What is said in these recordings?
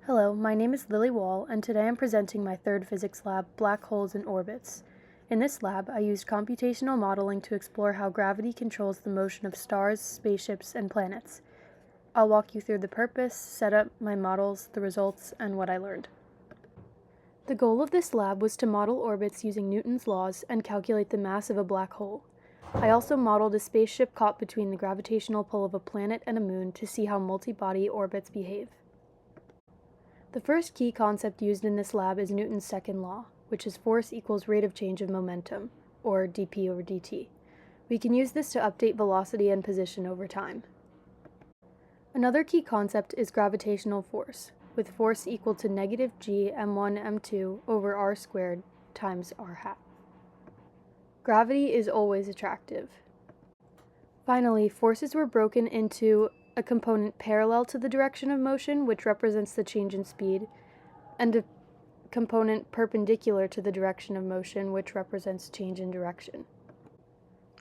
Hello, my name is Lily Wall, and today I'm presenting my third physics lab, Black Holes and Orbits. In this lab, I used computational modeling to explore how gravity controls the motion of stars, spaceships, and planets. I'll walk you through the purpose, set up my models, the results, and what I learned. The goal of this lab was to model orbits using Newton's laws and calculate the mass of a black hole. I also modeled a spaceship caught between the gravitational pull of a planet and a moon to see how multi-body orbits behave. The first key concept used in this lab is Newton's second law, which is force equals rate of change of momentum, or dp over dt. We can use this to update velocity and position over time. Another key concept is gravitational force, with force equal to negative g m1 m2 over r squared times r hat. Gravity is always attractive. Finally, forces were broken into a component parallel to the direction of motion, which represents the change in speed, and a component perpendicular to the direction of motion, which represents change in direction.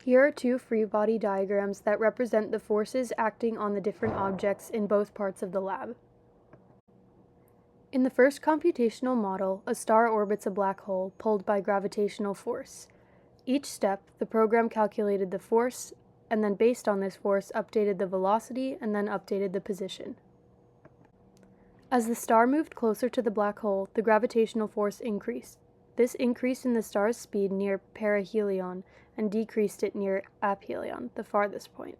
Here are two free body diagrams that represent the forces acting on the different objects in both parts of the lab. In the first computational model, a star orbits a black hole pulled by gravitational force. Each step, the program calculated the force, and then based on this force, updated the velocity and then updated the position. As the star moved closer to the black hole, the gravitational force increased. This increased in the star's speed near perihelion and decreased it near aphelion, the farthest point.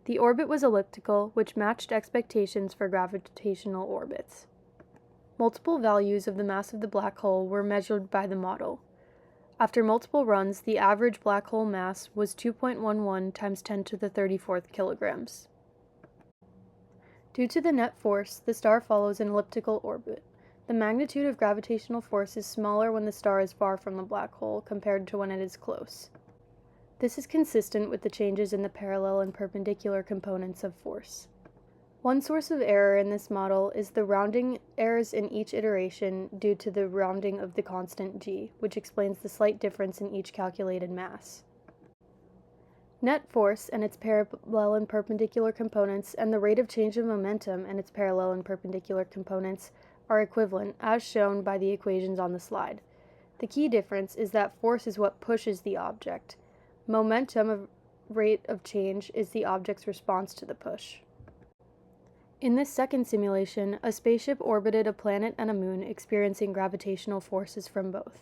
The orbit was elliptical, which matched expectations for gravitational orbits. Multiple values of the mass of the black hole were measured by the model. After multiple runs, the average black hole mass was 2.11 times 10 to the 34th kilograms. Due to the net force, the star follows an elliptical orbit. The magnitude of gravitational force is smaller when the star is far from the black hole compared to when it is close. This is consistent with the changes in the parallel and perpendicular components of force. One source of error in this model is the rounding errors in each iteration due to the rounding of the constant g, which explains the slight difference in each calculated mass. Net force and its parallel and perpendicular components and the rate of change of momentum and its parallel and perpendicular components are equivalent, as shown by the equations on the slide. The key difference is that force is what pushes the object. Momentum, rate of change, is the object's response to the push. In this second simulation, a spaceship orbited a planet and a moon, experiencing gravitational forces from both.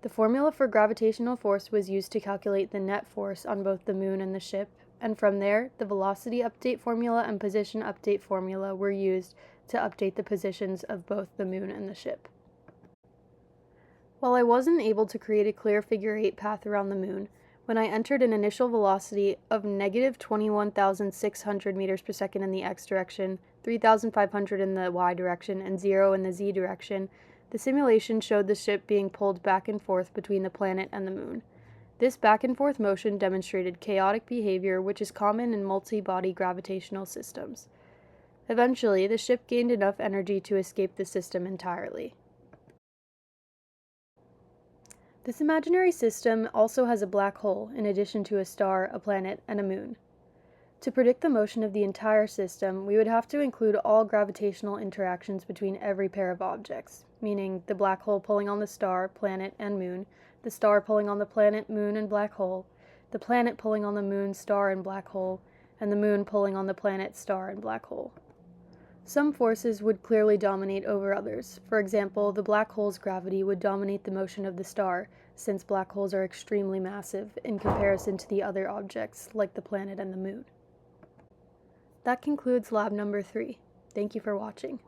The formula for gravitational force was used to calculate the net force on both the moon and the ship, and from there, the velocity update formula and position update formula were used to update the positions of both the moon and the ship. While I wasn't able to create a clear figure-8 path around the moon, when I entered an initial velocity of negative 21,600 meters per second in the x direction, 3,500 in the y direction, and 0 in the z direction, the simulation showed the ship being pulled back and forth between the planet and the moon. This back and forth motion demonstrated chaotic behavior, which is common in multi-body gravitational systems. Eventually, the ship gained enough energy to escape the system entirely. This imaginary system also has a black hole, in addition to a star, a planet, and a moon. To predict the motion of the entire system, we would have to include all gravitational interactions between every pair of objects, meaning the black hole pulling on the star, planet, and moon, the star pulling on the planet, moon, and black hole, the planet pulling on the moon, star, and black hole, and the moon pulling on the planet, star, and black hole. Some forces would clearly dominate over others. For example, the black hole's gravity would dominate the motion of the star, since black holes are extremely massive in comparison to the other objects, like the planet and the moon. That concludes lab number 3. Thank you for watching.